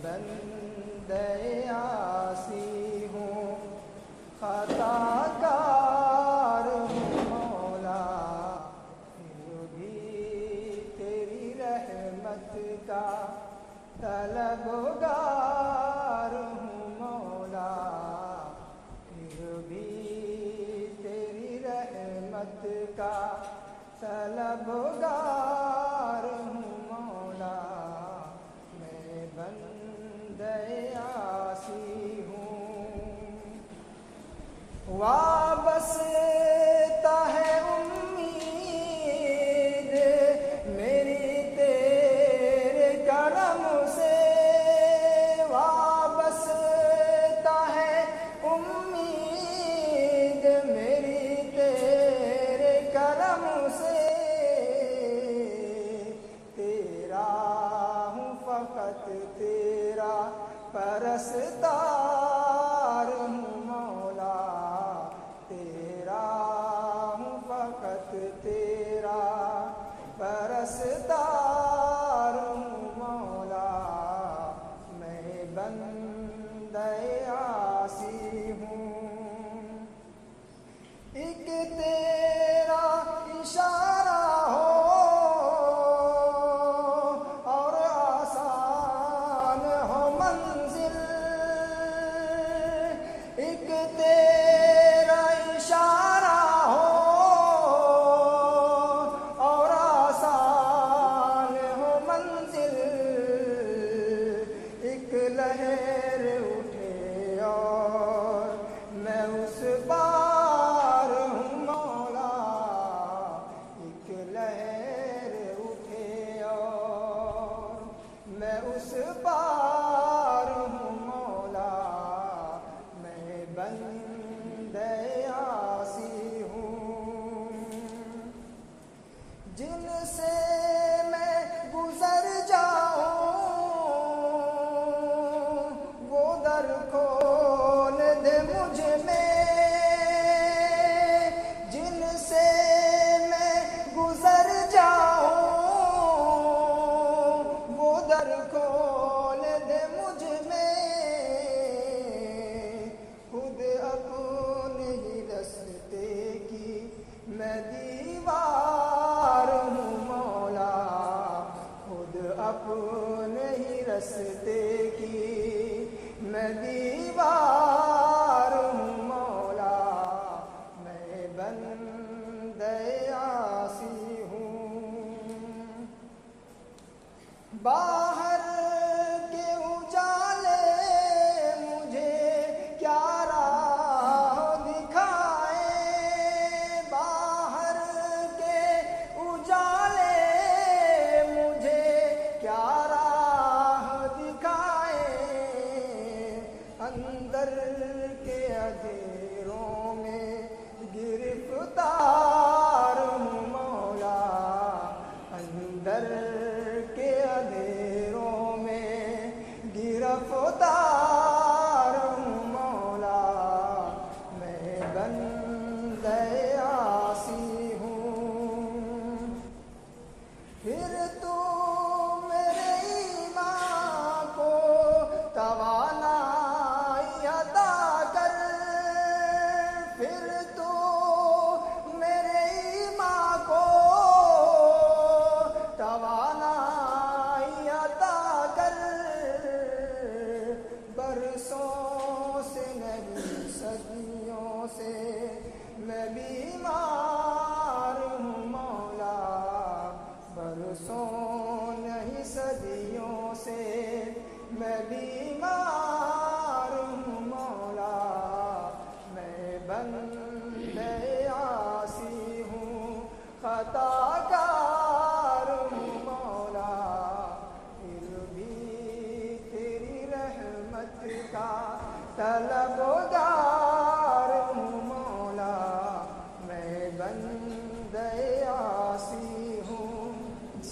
بندے عاصی ہوں، خطا کار ہوں مولا، پھر بھی تیری رحمت کا طلبگار ہوں مولا، پھر بھی تیری رحمت کا طلبگار ہوں مولا، میں بندے عاصی ہوں، وابستہ ہے امید میری تیرے کرم سے، وابستہ ہے امید میری تیرے کرم سے، تیرا ہوں فقط تیرا پرستار ہوں مولا، تیرا ہوں فقط تیرا پرستار ہوں مولا، میں بندے عاصی ہوں، ایک تیرا اشارہ ہو اور آسان ہو منزل، ایک تیرا اشارہ ہو اور آسان ہو منزل، ایک لہر اٹھے اور میں اس پار ہوں مولا، ایک لہر اٹھے اور میں اس پار ہوں مولا، میں بندے عاصی ہوں، جن سے میں گزر جاؤں وہ در کھول دے مجھ میں، جن سے میں گزر جاؤں وہ در کھول دے مجھ میں، خود اپنے ہی رستے کی میں دیوار ہوں مولا، خود اپنے ہی رستے کی میں دیوار ہوں مولا، میں بندے عاصی ہوں، باہر کے اجالے مجھے کیا راہ دکھائے، باہر کے اجالے مجھے کیا راہ دکھائے، اندر کے اندھیروں میں گرفتار ہوں مولا، اندر کے اندھیروں میں گرفتار ہوں مولا، میں بندے عاصی ہوں، پھر تو میرے ایمان کو توانائی عطا کر، پھر تو میرے ایمان کو توانائی عطا کر، برسوں سے نہیں صدیوں سے میں بیمار ہوں مولا، برسوں نہیں صدیوں سے میں بیمار ہوں مولا، میں بندے عاصی ہوں، خطا کار ہوں مولا، پھر بھی تیری رحمت کا طلبگار